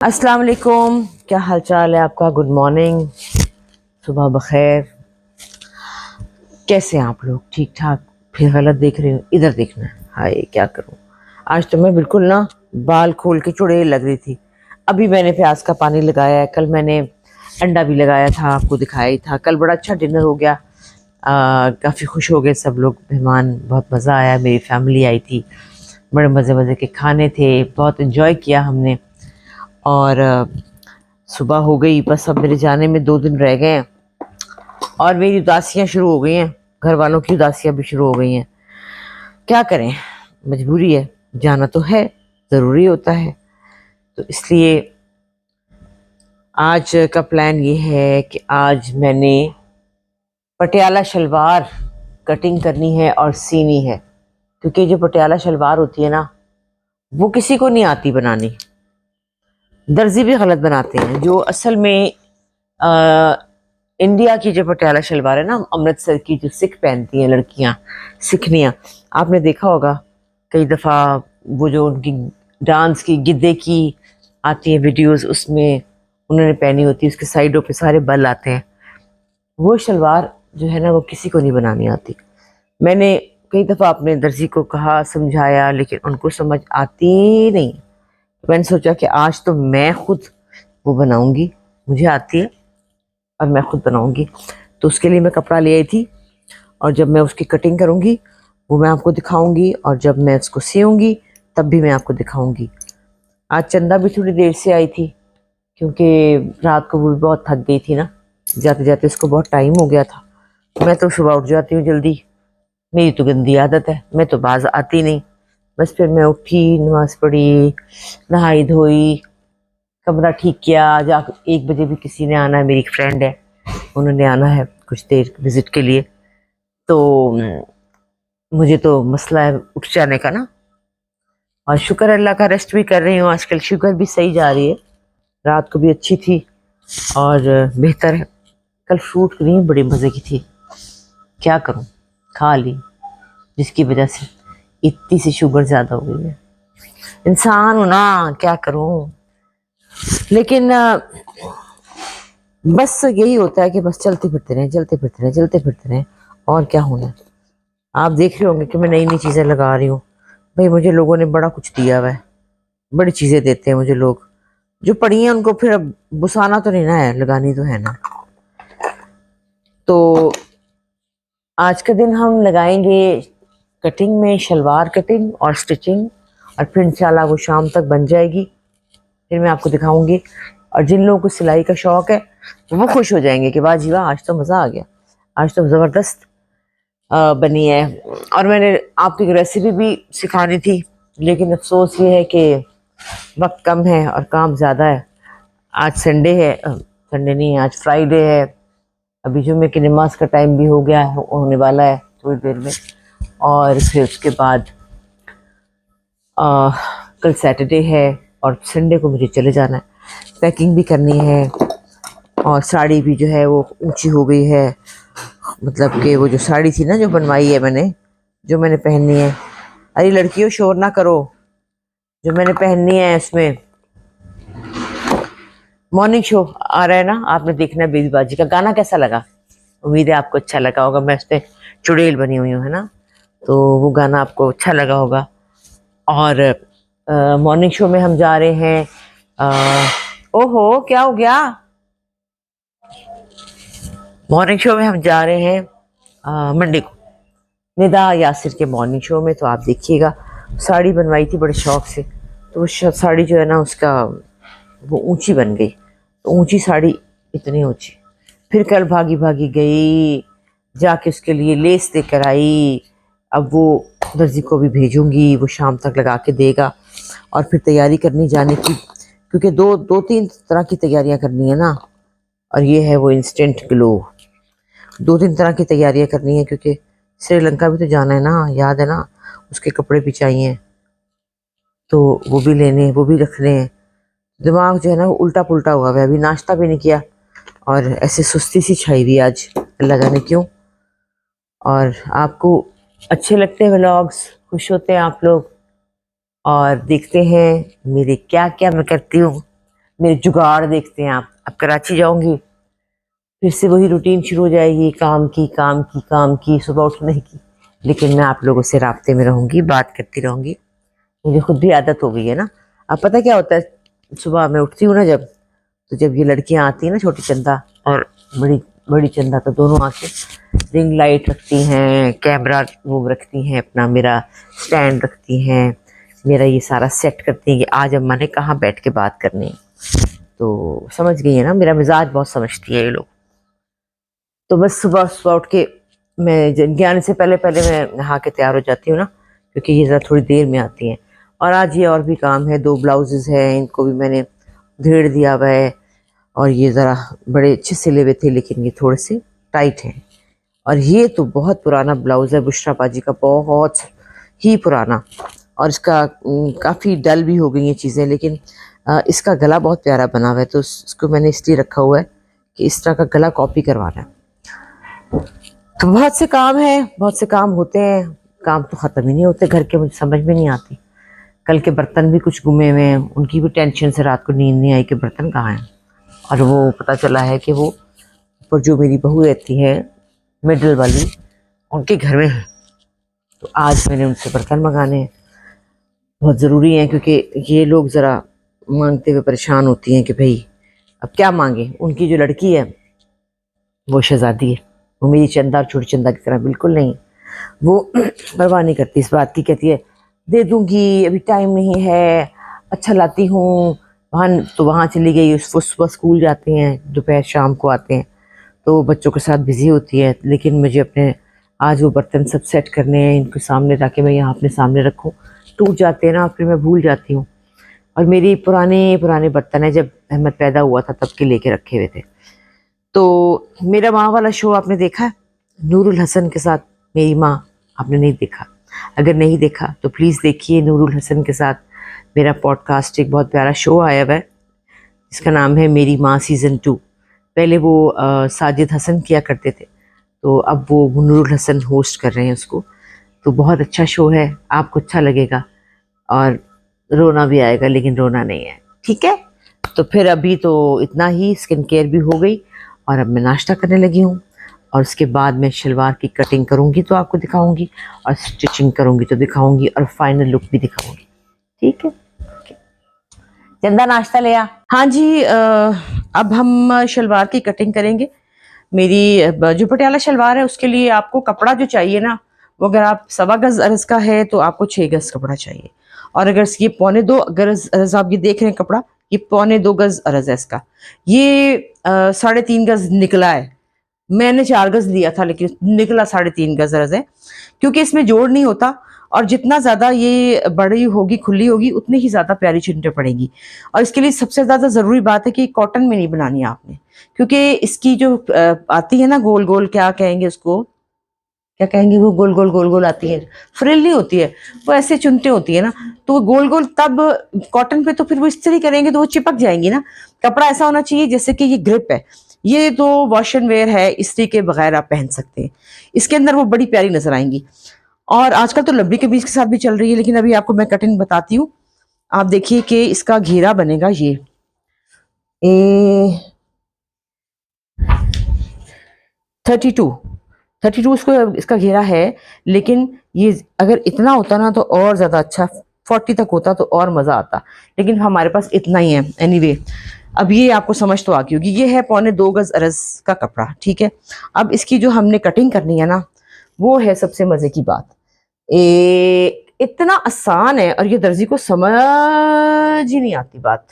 अस्सलाम वालेकुम। क्या हाल चाल है आपका? गुड मॉर्निंग, सुबह बखैर। कैसे हैं आप लोग? ठीक ठाक? फिर गलत देख रही हूँ, इधर देखना है। हाय क्या करूँ, आज तो मैं बिल्कुल ना बाल खोल के चुड़ैल लग रही थी। अभी मैंने प्याज का पानी लगाया है, कल मैंने अंडा भी लगाया था, आपको दिखाया ही था। कल बड़ा अच्छा डिनर हो गया, काफ़ी खुश हो गए सब लोग, मेहमान, बहुत मज़ा आया। मेरी फैमिली आई थी, बड़े मज़े मज़े के खाने थे, बहुत इन्जॉय किया हमने। और सुबह हो गई, बस अब मेरे जाने में 2 दिन रह गए हैं और मेरी उदासियाँ शुरू हो गई हैं, घर वालों की उदासियाँ भी शुरू हो गई हैं। क्या करें, मजबूरी है, जाना तो है, ज़रूरी होता है। तो इसलिए आज का प्लान ये है कि आज मैंने पटियाला शलवार कटिंग करनी है और सीनी है। क्योंकि जो पटियाला शलवार होती है ना, वो किसी को नहीं आती बनानी, दर्जी भी गलत बनाते हैं। जो असल में इंडिया की जो पटियाला शलवार है ना, अमृतसर की, जो सिख पहनती हैं लड़कियां, सिखनियाँ, आपने देखा होगा कई दफ़ा, वो जो उनकी डांस की गिद्दे की आती है वीडियोस, उसमें उन्होंने पहनी होती है, उसके साइडों पे सारे बल आते हैं। वो शलवार जो है ना, वो किसी को नहीं बनानी आती। मैंने कई दफ़ा अपने दर्जी को कहा, समझाया, लेकिन उनको समझ आती नहीं। तो मैंने सोचा कि आज तो मैं खुद वो बनाऊंगी, मुझे आती है और मैं खुद बनाऊंगी। तो उसके लिए मैं कपड़ा ले आई थी, और जब मैं उसकी कटिंग करूंगी वो मैं आपको दिखाऊंगी, और जब मैं उसको सीऊंगी तब भी मैं आपको दिखाऊंगी। आज चंदा भी थोड़ी देर से आई थी, क्योंकि रात को वो भी बहुत थक गई थी ना, जाते जाते उसको बहुत टाइम हो गया था। मैं तो सुबह उठ जाती हूँ जल्दी, मेरी तो गंदी आदत है, मैं तो बाज आती नहीं। बस फिर मैं उठी, नमाज पढ़ी, नहाई धोई, कमरा ठीक किया। आज 1 बजे भी किसी ने आना है, मेरी एक फ्रेंड है, उन्होंने आना है कुछ देर विजिट के लिए। तो मुझे तो मसला है उठ जाने का ना, और शुक्र है अल्लाह का, रेस्ट भी कर रही हूँ आजकल, शुगर भी सही जा रही है, रात को भी अच्छी थी और बेहतर है। कल फ्रूट क्रीम बड़ी मज़े की थी, क्या करूँ, खा ली, जिसकी वजह से इतनी सी शुगर ज़्यादा हो गई है। इंसान हूँ ना, क्या करूँ। लेकिन बस यही होता है कि बस चलते फिरते रहें, चलते फिरते रहें, चलते फिरते रहें, और क्या होना है। आप देख रहे होंगे कि मैं नई नई चीज़ें लगा रही हूँ। भाई मुझे लोगों ने बड़ा कुछ दिया हुआ है, बड़ी चीज़ें देते हैं मुझे लोग, जो पड़ी हैं उनको फिर अब बुसाना तो नहीं ना है, लगानी तो है ना। तो आज का दिन हम लगाएंगे कटिंग में, शलवार कटिंग और स्टिचिंग, और फिर इंशाल्लाह वो शाम तक बन जाएगी, फिर मैं आपको दिखाऊंगी। और जिन लोगों को सिलाई का शौक़ है वो खुश हो जाएंगे कि वाह जी वाह, आज तो मज़ा आ गया, आज तो ज़बरदस्त बनी है। और मैंने आपको एक रेसिपी भी सिखानी थी, लेकिन अफसोस ये है कि वक्त कम है और काम ज़्यादा है। आज संडे है, संडे नहीं है, आज फ्राइडे है। अभी जुम्मे की नमाज का टाइम भी हो गया है, होने वाला है थोड़ी देर में। और फिर उसके बाद कल सैटरडे है और संडे को मुझे चले जाना है, पैकिंग भी करनी है। और साड़ी भी जो है वो ऊंची हो गई है, मतलब कि वो जो साड़ी थी ना, जो बनवाई है मैंने, जो मैंने पहननी है, अरे लड़कियों शोर ना करो, जो मैंने पहननी है उसमें मॉर्निंग शो आ रहा है ना, आपने देखना है। बेबीबाजी का गाना कैसा लगा? उम्मीद है आपको अच्छा लगा होगा, मैं उसमें चुड़ैल बनी हुई हूँ है ना, तो वो गाना आपको अच्छा लगा होगा। और मॉर्निंग शो में हम जा रहे हैं, ओहो क्या हो गया, मॉर्निंग शो में हम जा रहे हैं मंडे को, निदा यासिर के मॉर्निंग शो में। तो आप देखिएगा, साड़ी बनवाई थी बड़े शौक से, तो वो साड़ी जो है ना उसका वो ऊंची बन गई, तो ऊंची साड़ी इतनी ऊंची, फिर कल भागी भागी गई जाके उसके लिए लेस लेकर आई। अब वो दर्जी को भी भेजूंगी, वो शाम तक लगा के देगा, और फिर तैयारी करनी जाने की, क्योंकि दो तीन तरह की तैयारियां करनी है ना। और ये है वो इंस्टेंट ग्लो, 2-3 तरह की तैयारियां करनी है, क्योंकि श्रीलंका भी तो जाना है ना, याद है ना, उसके कपड़े भी चाहिए, तो वो भी लेने, वो भी रखने हैं। दिमाग जो है ना वो उल्टा पुल्टा हुआ है, अभी नाश्ता भी नहीं किया और ऐसे सुस्ती सी छाई हुई आज, अल्लाह जाने क्यों। और आपको अच्छे लगते हैं व्लॉग्स, खुश होते हैं आप लोग और देखते हैं मेरे क्या क्या मैं करती हूँ, मेरे जुगाड़ देखते हैं आप। अब कराची जाऊंगी, फिर से वही रूटीन शुरू हो जाएगी, काम की सुबह उठने की। लेकिन मैं आप लोगों से राब्ते में रहूंगी, बात करती रहूंगी। मुझे खुद भी आदत हो गई है ना। अब पता क्या होता है, सुबह मैं उठती हूँ ना जब, तो जब ये लड़कियां आती हैं ना, छोटी चंदा और बड़ी बड़ी चंदा, तो दोनों आके रिंग लाइट रखती हैं, कैमरा वो रखती हैं, अपना मेरा स्टैंड रखती हैं, मेरा ये सारा सेट करती हैं कि आज अम्मा ने कहाँ बैठ के बात करनी है। तो समझ गई है ना, मेरा मिजाज बहुत समझती है ये लोग। तो बस सुबह सुबह उठ के मैं जिनके आने से पहले पहले मैं नहा के तैयार हो जाती हूँ ना, क्योंकि ये ज़रा थोड़ी देर में आती हैं। और आज ये और भी काम है, 2 ब्लाउजेज़ हैं, इनको भी मैंने धेड़ दिया हुआ है। और ये ज़रा बड़े अच्छे सिले हुए थे, लेकिन ये थोड़े से टाइट हैं। और ये तो बहुत पुराना ब्लाउज़ है बुशरा पाजी का, बहुत ही पुराना। और इसका काफ़ी डल भी हो गई हैं चीज़ें, लेकिन इसका गला बहुत प्यारा बना हुआ है, तो इसको मैंने इसलिए रखा हुआ है कि इस तरह का गला कॉपी करवाना है। तो बहुत से काम हैं, बहुत से काम होते हैं, काम तो ख़त्म ही नहीं होते घर के, मुझे समझ में नहीं आती। कल के बर्तन भी कुछ गुमे हुए हैं, उनकी भी टेंशन से रात को नींद नहीं आई कि बर्तन कहाँ हैं। और वो पता चला है कि वो ऊपर जो मेरी बहू रहती है मिडल वाली, उनके घर में है। तो आज मैंने उनसे बर्तन मंगाने हैं, बहुत ज़रूरी हैं, क्योंकि ये लोग ज़रा मांगते हुए परेशान होती हैं कि भाई अब क्या मांगे। उनकी जो लड़की है वो शहज़ादी है, वो मेरी चंदा और छोटी चंदा की तरह बिल्कुल नहीं। वो परवाह नहीं करती इस बात की, कहती है दे दूंगी, अभी टाइम नहीं है, अच्छा लाती हूँ। वहाँ तो वहाँ चली गई, वो सुबह स्कूल जाते हैं, दोपहर शाम को आते हैं, तो बच्चों के साथ बिज़ी होती है। लेकिन मुझे अपने आज वो बर्तन सब सेट करने हैं इनके सामने, ताकि मैं यहाँ अपने सामने रखूँ। टूट जाते हैं ना, फिर मैं भूल जाती हूँ। और मेरी पुराने बर्तन है, जब अहमद पैदा हुआ था तब के लेके रखे हुए थे। तो मेरा माँ वाला शो आपने देखा है, नूरुल हसन के साथ मेरी माँ? आपने नहीं देखा? अगर नहीं देखा तो प्लीज़ देखिए। नूरुल हसन के साथ मेरा पॉडकास्ट, एक बहुत प्यारा शो आया हुआ है जिसका नाम है मेरी माँ सीज़न 2। पहले वो साजिद हसन किया करते थे, तो अब वो नूरुल हसन होस्ट कर रहे हैं उसको। तो बहुत अच्छा शो है, आपको अच्छा लगेगा और रोना भी आएगा, लेकिन रोना नहीं है, ठीक है। तो फिर अभी तो इतना ही, स्किन केयर भी हो गई और अब मैं नाश्ता करने लगी हूँ। और उसके बाद मैं शलवार की कटिंग करूँगी तो आपको दिखाऊंगी, और स्टिचिंग करूँगी तो दिखाऊंगी, और फाइनल लुक भी दिखाऊंगी, ठीक है। चंदा नाश्ता ले आ। हाँ जी, अब हम शलवार की कटिंग करेंगे। मेरी जो पटियाला शलवार है उसके लिए आपको कपड़ा जो चाहिए ना, वो अगर आप 1.25 गज अर्ज का है तो आपको 6 गज कपड़ा चाहिए। और अगर ये 2.25 गज अर्ज आप ये देख रहे हैं कपड़ा, ये 2.25 गज अर्ज है इसका। ये 3.5 गज निकला है, मैंने 4 गज लिया था लेकिन निकला 3.5 गज अर्ज है, क्योंकि इसमें जोड़ नहीं होता। और जितना ज्यादा ये बड़ी होगी, खुली होगी, उतनी ही ज्यादा प्यारी चुन्नटें पड़ेगी। और इसके लिए सबसे ज्यादा जरूरी बात है कि कॉटन में नहीं बनानी है आपने, क्योंकि इसकी जो आती है ना गोल गोल, क्या कहेंगे उसको, क्या कहेंगे, वो गोल गोल गोल गोल आती है, फ्रिल नहीं होती है, वो ऐसे चुनटे होती है ना, तो वो गोल गोल तब कॉटन पे तो फिर वो इस्त्री करेंगे तो वो चिपक जाएंगी ना। कपड़ा ऐसा होना चाहिए जैसे कि ये ग्रिप है, ये तो वॉश एंड वेयर है, इस्त्री के बगैर आप पहन सकते हैं, इसके अंदर वो बड़ी प्यारी नजर आएंगी। और आजकल तो लंबी कमीज के साथ भी चल रही है, लेकिन अभी आपको मैं कटिंग बताती हूँ। आप देखिए कि इसका घेरा बनेगा ये 32 इसको इसका घेरा है। लेकिन ये अगर इतना होता ना तो और ज़्यादा अच्छा, 40 तक होता तो और मज़ा आता, लेकिन हमारे पास इतना ही है। एनीवे, अब ये आपको समझ तो आ गई होगी, ये है 2.25 गज अरज का कपड़ा, ठीक है। अब इसकी जो हमने कटिंग करनी है ना, वो है सबसे मज़े की बात। इतना आसान है और ये दर्जी को समझ ही नहीं आती बात।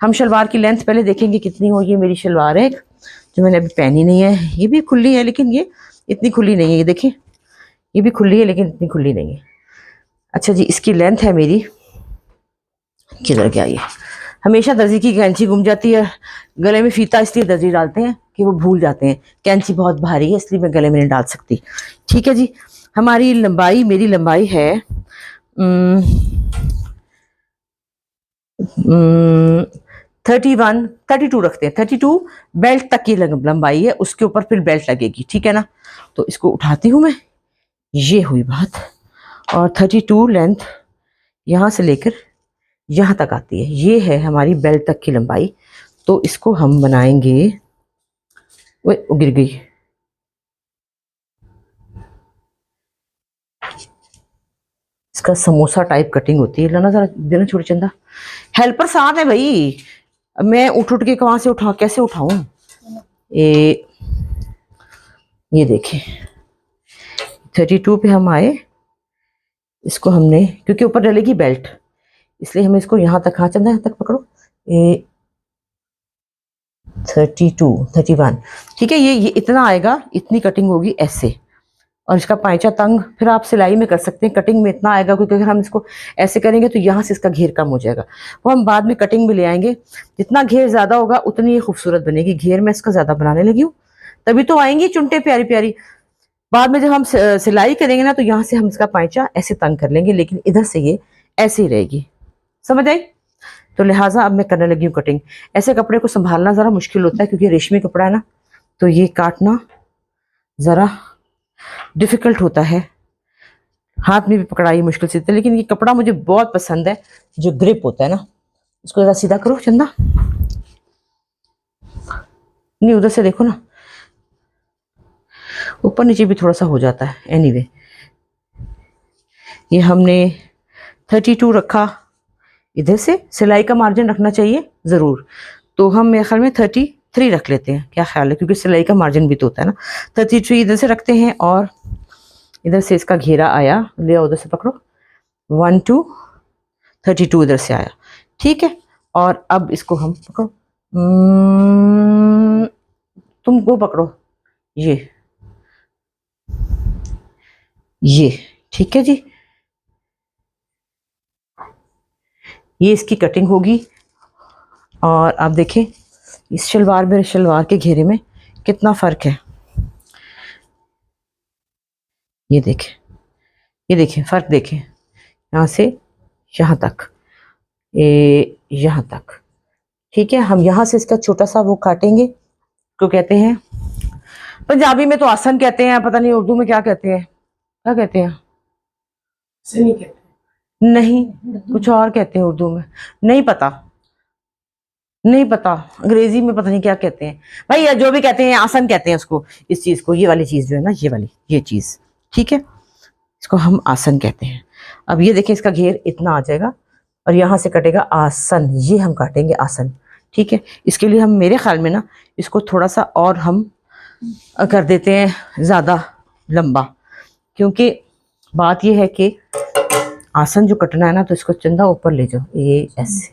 हम शलवार की लेंथ पहले देखेंगे कितनी हो। ये मेरी शलवार है जो मैंने अभी पहनी नहीं है, ये भी खुली है लेकिन ये इतनी खुली नहीं है, ये देखिए ये भी खुली है लेकिन इतनी खुली नहीं है। अच्छा जी, इसकी लेंथ है मेरी, किधर गया ये, हमेशा दर्जी की कैंची गुम जाती है, गले में फीता इसलिए दर्जी डालते हैं कि वो भूल जाते हैं, कैंची बहुत भारी है इसलिए मैं गले में नहीं डाल सकती, ठीक है जी। हमारी लंबाई, मेरी लंबाई है 32 रखते हैं, 32 बेल्ट तक की लंबाई है, उसके ऊपर फिर बेल्ट लगेगी, ठीक है ना। तो इसको उठाती हूँ मैं, ये हुई बात। और 32 लेंथ यहाँ से लेकर यहाँ तक आती है। ये है हमारी बेल्ट तक की लंबाई। तो इसको हम बनाएंगे, वो गिर गई, इसका समोसा टाइप कटिंग होती है। लाना जरा देना छोटी चंदा, हेल्पर साथ है भाई, मैं उठ के कहाँ से उठा, कैसे उठाऊं। ये देखें 32 पे हम आए, इसको हमने क्योंकि ऊपर डलेगी बेल्ट इसलिए हमें इसको यहाँ तक, हाँ चंदा यहाँ तक पकड़ो, 32 31 ठीक है। ये इतना आएगा, इतनी कटिंग होगी ऐसे, और इसका पाइचा तंग फिर आप सिलाई में कर सकते हैं, कटिंग में इतना आएगा क्योंकि अगर हम इसको ऐसे करेंगे तो यहाँ से इसका घेर कम हो जाएगा, वो हम बाद में कटिंग में ले आएंगे। जितना घेर ज़्यादा होगा उतनी ये खूबसूरत बनेगी। घेर मैं इसका ज़्यादा बनाने लगी हूँ तभी तो आएंगी चुनटे प्यारी प्यारी। बाद में जब हम सिलाई करेंगे ना तो यहाँ से हम इसका पाइचा ऐसे तंग कर लेंगे, लेकिन इधर से ये ऐसे ही रहेगी, समझ आई। तो लिहाजा अब मैं करने लगी हूँ कटिंग। ऐसे कपड़े को संभालना ज़रा मुश्किल होता है क्योंकि रेशमी कपड़ा है ना, तो ये काटना ज़रा डिफ़िकल्ट होता है, हाथ में भी पकड़ाई मुश्किल से, लेकिन ये कपड़ा मुझे बहुत पसंद है जो ग्रिप होता है ना। इसको ज़रा सीधा करो चंदा, नहीं उधर से देखो ना, ऊपर नीचे भी थोड़ा सा हो जाता है। एनीवे ये हमने 32 रखा, इधर से सिलाई का मार्जिन रखना चाहिए ज़रूर, तो हम मेरे ख्याल में 33 रख लेते हैं, क्या ख्याल है, क्योंकि सिलाई का मार्जिन भी तो होता है ना। 33 इधर से रखते हैं और इधर से इसका घेरा आया, ले उधर से पकड़ो, 1 2 32 इधर से आया, ठीक है। और अब इसको हम पकड़ो, तुम वो पकड़ो, ये ठीक है जी। ये इसकी कटिंग होगी और आप देखें इस शलवार में शलवार के घेरे में कितना फ़र्क है। ये देखें फ़र्क देखें, यहाँ से यहाँ तक, यहाँ तक, ठीक है। हम यहाँ से इसका छोटा सा वो काटेंगे, को कहते हैं पंजाबी में तो आसन कहते हैं, पता नहीं उर्दू में क्या कहते हैं, क्या कहते हैं, नहीं कुछ और कहते हैं उर्दू में, नहीं पता अंग्रेजी में पता नहीं क्या कहते हैं भाई, जो भी कहते हैं आसन कहते हैं उसको, इस चीज़ को, ये वाली चीज़ जो है ना, ये चीज़, ठीक है, इसको हम आसन कहते हैं। अब ये देखिए इसका घेर इतना आ जाएगा और यहाँ से कटेगा आसन, ये हम काटेंगे आसन, ठीक है। इसके लिए हम मेरे ख्याल में ना इसको थोड़ा सा और हम कर देते हैं ज़्यादा लंबा, क्योंकि बात ये है कि आसन जो कटना है ना तो इसको चंदा ऊपर ले जाओ, ये ऐसे,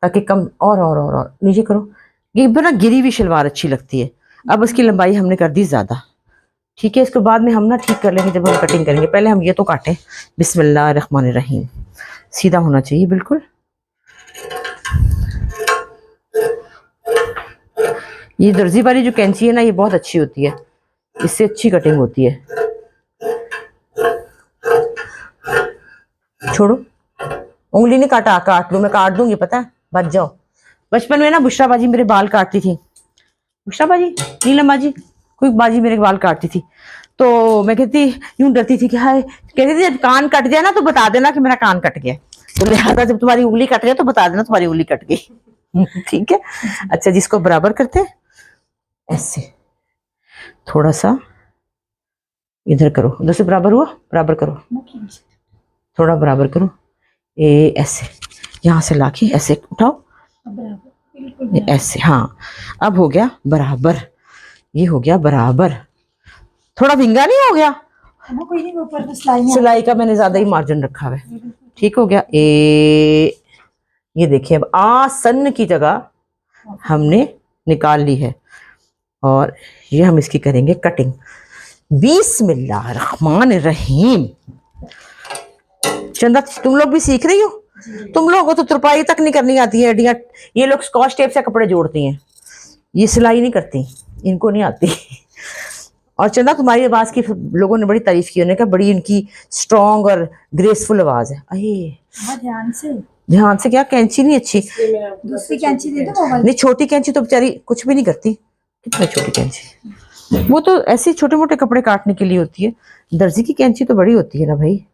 ताकि कम और नीचे करो। ये ना गिरी हुई शलवार अच्छी लगती है। अब इसकी लंबाई हमने कर दी ज़्यादा, ठीक है। इसके बाद में हम ना ठीक कर लेंगे जब हम कटिंग करेंगे। पहले हम ये तो काटें, बिस्मिल्लाहिर्रहमानिर्रहीम, सीधा होना चाहिए बिल्कुल। ये दर्जी वाली जो कैंची है ना ये बहुत अच्छी होती है, इससे अच्छी कटिंग होती है। छोड़ो, उंगली ने काट लो, मैं काट दूंगी, पता है, बच जाओ। बचपन में ना बुशरा बाजी मेरे बाल काटती थी, बुशरा बाजी, नीलम बाजी, कोई बाजी मेरे बाल काटती थी, तो मैं कहती यूं डरती थी कि हाय, कहती थी जब कान कट जाए ना तो बता देना कि मेरा कान कट गया, तो लिहाजा जब तुम्हारी उंगली कट जाए तो बता देना तुम्हारी उंगली कट गई। ठीक है, अच्छा जिसको बराबर करते हैं ऐसे, थोड़ा सा इधर करो, उधर से बराबर हुआ, बराबर करो, थोड़ा बराबर करो, ऐसे यहाँ से लाके ऐसे उठाओ, ऐसे, हाँ अब हो गया बराबर, ये हो गया बराबर, थोड़ा विंगा नहीं हो गया, कोई नहीं, ऊपर तो सिलाई का मैंने ज्यादा ही मार्जिन रखा है, ठीक हो गया। ये देखिए अब आसन की जगह हमने निकाल ली है और ये हम इसकी करेंगे कटिंग। बिस्मिल्लाहिर्रहमानिर्रहीम। चंदा तुम लोग भी सीख रही हो, तुम लोगों को तो तुरपाई तक नहीं करनी आती है हड्डियां, ये लोग स्कॉच टेप से कपड़े जोड़ती हैं, ये सिलाई नहीं करती, इनको नहीं आती। और चंदा तुम्हारी आवाज की लोगों ने बड़ी तारीफ की, उन्होंने कहा बड़ी इनकी स्ट्रॉन्ग और ग्रेसफुल आवाज है। अरे ध्यान से क्या, कैंची नहीं अच्छी, दूसरी कैंची दे दो, नहीं छोटी कैंची तो बेचारी कुछ भी नहीं करती, कितना छोटी कैंची, वो तो ऐसे छोटे मोटे कपड़े काटने के लिए होती है, दर्जी की कैंची तो बड़ी होती है ना भाई,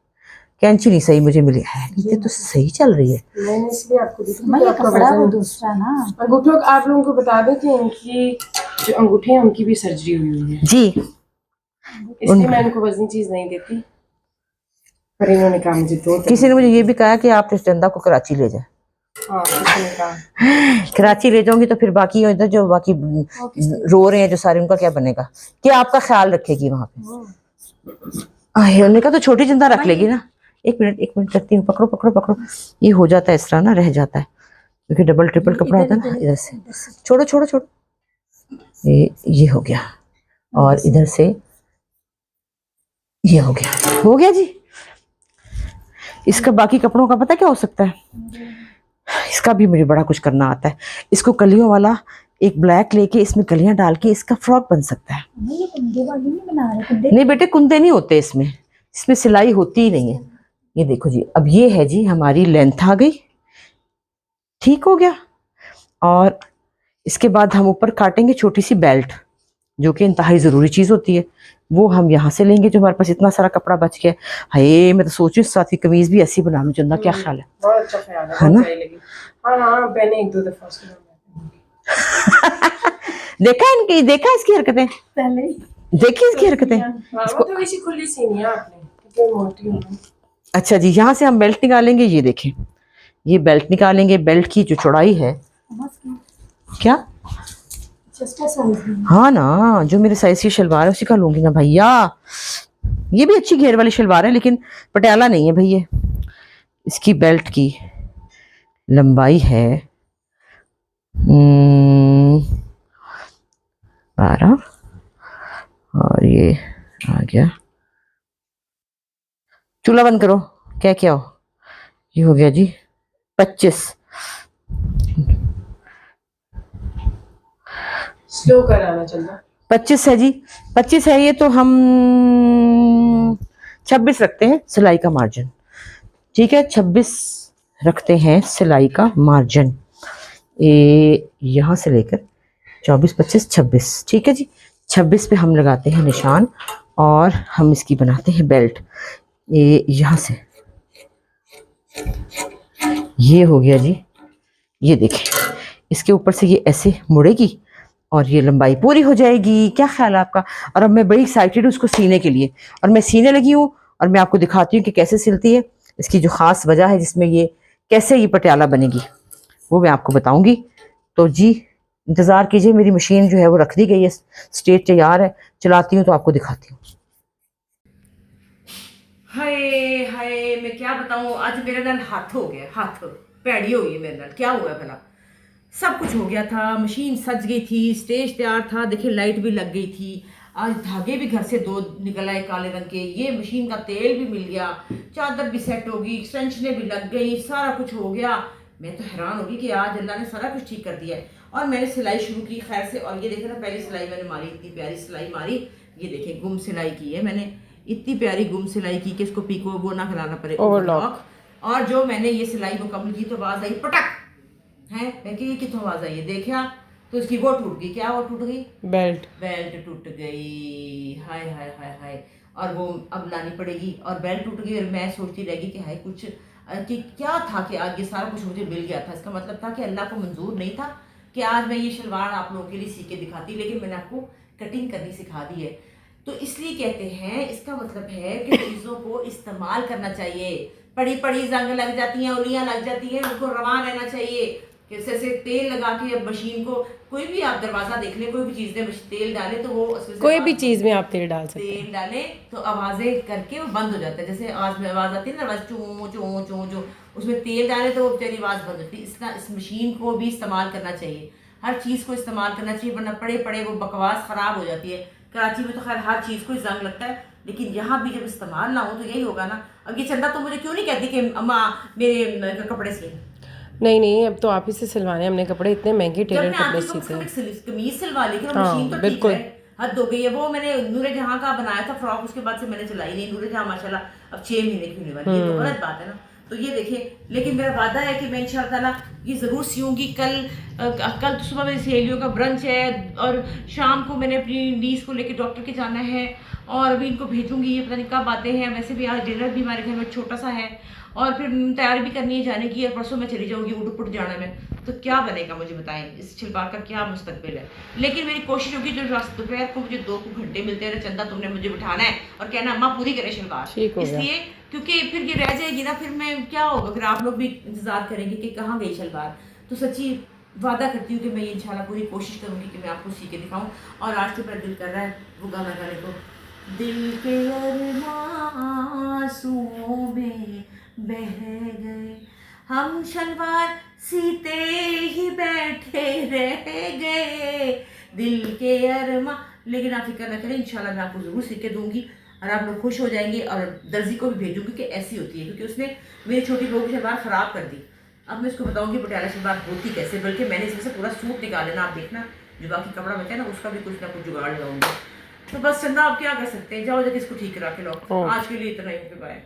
कैंची नहीं सही मुझे मिली है, ये तो सही चल रही है। मैंने इसलिए आपको दी थी मैं ये कपड़ा वो दूसरा ना अंगूठों आप लोगों को बता दें कि इनकी जो अंगूठे हैं उनकी भी सर्जरी हुई है जी, इसलिए मैं इनको वजनी चीज नहीं देती, पर इन्होंने कहा मुझे दो किसी ने मुझे ये भी कहा कि आप इस चंदा को कराची ले जाए। हाँ किसी ने कहा कराची ले जाऊंगी तो फिर बाकी इधर जो बाकी रो रहे हैं जो सारे, उनका क्या बनेगा? क्या आपका ख्याल रखेगी वहां पे? उन्होंने कहा तो छोटी चंदा रख लेगी ना। एक मिनट करती हूँ, पकड़ो पकड़ो पकड़ो। ये हो जाता है इस तरह ना, रह जाता है क्योंकि डबल ट्रिपल कपड़ा होता है ना। इधर से छोड़ो छोड़ो छोड़ो, ये हो गया, और इधर से ये हो गया जी। इसका बाकी कपड़ों का पता क्या हो सकता है? इसका भी मुझे बड़ा कुछ करना आता है। इसको कलियों वाला एक ब्लैक लेके इसमें कलियां डाल के इसका फ्रॉक बन सकता है। नहीं, ये कुंदे वाली नहीं बना रहे, कुंदे नहीं बेटे, कुंदे नहीं होते इसमें सिलाई होती ही नहीं है। ये देखो जी, अब ये है जी हमारी लेंथ आ गई, ठीक हो गया। और इसके बाद हम ऊपर काटेंगे छोटी सी बेल्ट, जो कि इंतहाई ज़रूरी चीज़ होती है। वो हम यहाँ से लेंगे, जो हमारे पास इतना सारा कपड़ा बच गया। हाय, मैं तो सोच रही हूँ साथ ही कमीज भी ऐसी बना लूँ। चंदा क्या ख्याल है? बहुत अच्छा ख्याल है ना? बहुत सही लगी। हाँ मैंने एक दो दफा उसके देखा इसकी हरकतें, पहले ही देखी इसकी हरकतें। वो तो वैसी खुली सीनी है आपने, क्योंकि मोटी हूँ। अच्छा जी, यहाँ से हम बेल्ट निकालेंगे। ये देखें, ये बेल्ट निकालेंगे। बेल्ट की जो चौड़ाई है, क्या हाँ ना, जो मेरे साइज की शलवार है उसी का लूंगी ना भैया। ये भी अच्छी घेर वाली शलवार है, लेकिन पटियाला नहीं है भैया। इसकी बेल्ट की लंबाई है 12, और ये आ गया। चूल्हा बंद करो, क्या हो, ये हो गया जी 25। स्लो कराना चलना 25 है जी, 25 है ये। तो हम 26 रखते हैं सिलाई का मार्जिन, ठीक है? 26 रखते हैं सिलाई का मार्जिन। यहाँ से लेकर 24, 25, 26, ठीक है जी। 26 पे हम लगाते हैं निशान, और हम इसकी बनाते हैं बेल्ट। ये यहाँ से ये हो गया जी। ये देखें, इसके ऊपर से ये ऐसे मुड़ेगी और ये लंबाई पूरी हो जाएगी। क्या ख्याल है आपका? और अब मैं बड़ी एक्साइटेड हूँ उसको सीने के लिए, और मैं सीने लगी हूँ, और मैं आपको दिखाती हूँ कि कैसे सिलती है। इसकी जो ख़ास वजह है जिसमें ये कैसे ये पटियाला बनेगी, वो मैं आपको बताऊंगी। तो जी इंतज़ार कीजिए, मेरी मशीन जो है वो रख दी गई है, स्टेज तैयार है, चलाती हूँ तो आपको दिखाती हूँ। हाय हाय, मैं क्या बताऊँ, आज मेरे नाल हाथ हो गया, हाथ पैड़ी हो गई मेरे नाल। क्या हुआ भला? सब कुछ हो गया था, मशीन सज गई थी, स्टेज तैयार था, देखिए लाइट भी लग गई थी। आज धागे भी घर से 2 निकल आए काले रंग के, ये मशीन का तेल भी मिल गया, चादर भी सेट होगी, एक्सटेंशनें भी लग गई, सारा कुछ हो गया। मैं तो हैरान हो गई कि आज अल्लाह ने सारा कुछ ठीक कर दिया है। और मैंने सिलाई शुरू की खैर से, और ये देखे ना, पहली सिलाई मैंने मारी, इतनी प्यारी सिलाई मारी। ये देखें, गुम सिलाई की है मैंने, इतनी प्यारी गुम सिलाई की कि इसको पीको वो ना कराना पड़े, ओवरलॉक। और जो मैंने ये सिलाई मुकम्मल की तो आवाज़ आई पटक है, मैं कि ये कितों आवाज़ आई है, देखा तो इसकी वो टूट गई। क्या वो टूट गई? बेल्ट टूट गई। हाय हाय हाय हाय। और वो अब लानी पड़ेगी, और बेल्ट टूट गई। और मैं सोचती रह गई कि हाय कुछ कि क्या था कि आज ये सारा कुछ मुझे मिल गया था। इसका मतलब था कि अल्लाह को मंजूर नहीं था कि आज मैं ये शलवार आप लोगों के लिए सी के दिखाती, लेकिन मैंने आपको कटिंग करनी सिखा दी है। तो इसलिए कहते हैं, इसका मतलब है कि चीज़ों को इस्तेमाल करना चाहिए। पड़ी पड़ी जंग लग जाती हैं, उंगलियां लग जाती हैं, उनको रवान रहना चाहिए। कैसे तेल लगा के अब मशीन को, कोई भी आप दरवाजा देख लें, कोई भी चीज़ में तेल डालें तो वो कोई भी चीज में आप तेल डाल सकते हैं। तेल डालें तो आवाज़ें करके वो बंद हो जाता है। जैसे आवाज़ आती है ना, आवाज़ चूं चूं चूं चूं, उसमें तेल डालें तो वो बेचारी आवाज़ बंद होती है। इस मशीन को भी इस्तेमाल करना चाहिए, हर चीज़ को इस्तेमाल करना चाहिए, वरना पड़े पड़े वो बकवास ख़राब हो जाती है। कराची में तो खैर हर चीज़ को जंग लगता है, लेकिन यहाँ भी जब इस्तेमाल ना हो तो यही होगा ना। अब ये चंदा तो मुझे क्यों नहीं कहती कि अम्मा मेरे कपड़े सिले? नहीं, अब तो आप ही से सिलवाने हमने कपड़े, इतने महंगे टेलर कपड़े सीते हैं। कमीज सिलवा ली थी, मशीन तो बिल्कुल ठीक है, हद हो गई है। वो मैंने नूरे जहाँ का बनाया था फ्रॉक, उसके बाद से मैंने चलाई नहीं। नूरे जहाँ माशाल्लाह अब 6 महीने की होने वाली है, तो गलत बात है ना। तो ये देखिए, लेकिन मेरा वादा है कि मैं इंशाल्लाह ताला ये ज़रूर सीऊंगी। कल तो सुबह मेरी सहेलियों का ब्रंच है और शाम को मैंने अपनी नीस को लेकर डॉक्टर के जाना है और अभी इनको भेजूंगी, ये पता नहीं कब आते हैं। वैसे भी आज डिनर भी हमारे घर में छोटा सा है और फिर तैयारी भी करनी है जाने की, और परसों मैं चली जाऊंगी उटुपुट जाने में। तो क्या बनेगा मुझे बताएं, इस शलवार का क्या मुस्तकबिल है। लेकिन मेरी कोशिश होगी जो दोपहर को मुझे 2 घंटे मिलते हैं, चंदा तुमने मुझे बिठाना है और कहना अम्मा पूरी करे शलवार, इसलिए क्योंकि फिर ये रह जाएगी ना, फिर मैं क्या होगा, फिर आप लोग भी इंतजार करेंगे कि कहाँ गई शलवार। तो सच्ची वादा करती हूँ कि मैं ये इंशाल्लाह पूरी कोशिश करूँगी कि मैं आपको सी के दिखाऊँ। और आज तो मेरा दिल कर रहा है वो गाना गाने को, दिल के अरमां आंसुओं में बह गए, हम शलवार सीते ही बैठे रह गए, दिल के अरमां। लेकिन आप फिक्र न करें, इंशाल्लाह मैं आपको ज़रूर सी के दूंगी और आप लोग खुश हो जाएंगे। और दर्जी को भी भेजूंगी कि ऐसी होती है, क्योंकि उसने मेरी छोटी बहू की शलवार ख़राब कर दी। अब मैं इसको बताऊंगी पटियाला शलवार होती कैसे, बल्कि मैंने इसमें से पूरा सूट निकाल लेना, आप देखना जो बाकी कपड़ा बचा है ना उसका भी कुछ ना कुछ जुगाड़ लगाऊंगी। तो बस चंदा आप क्या कर सकते हैं, जाओ जाके इसको ठीक करा के लो। आज के लिए इतना ही, बाय।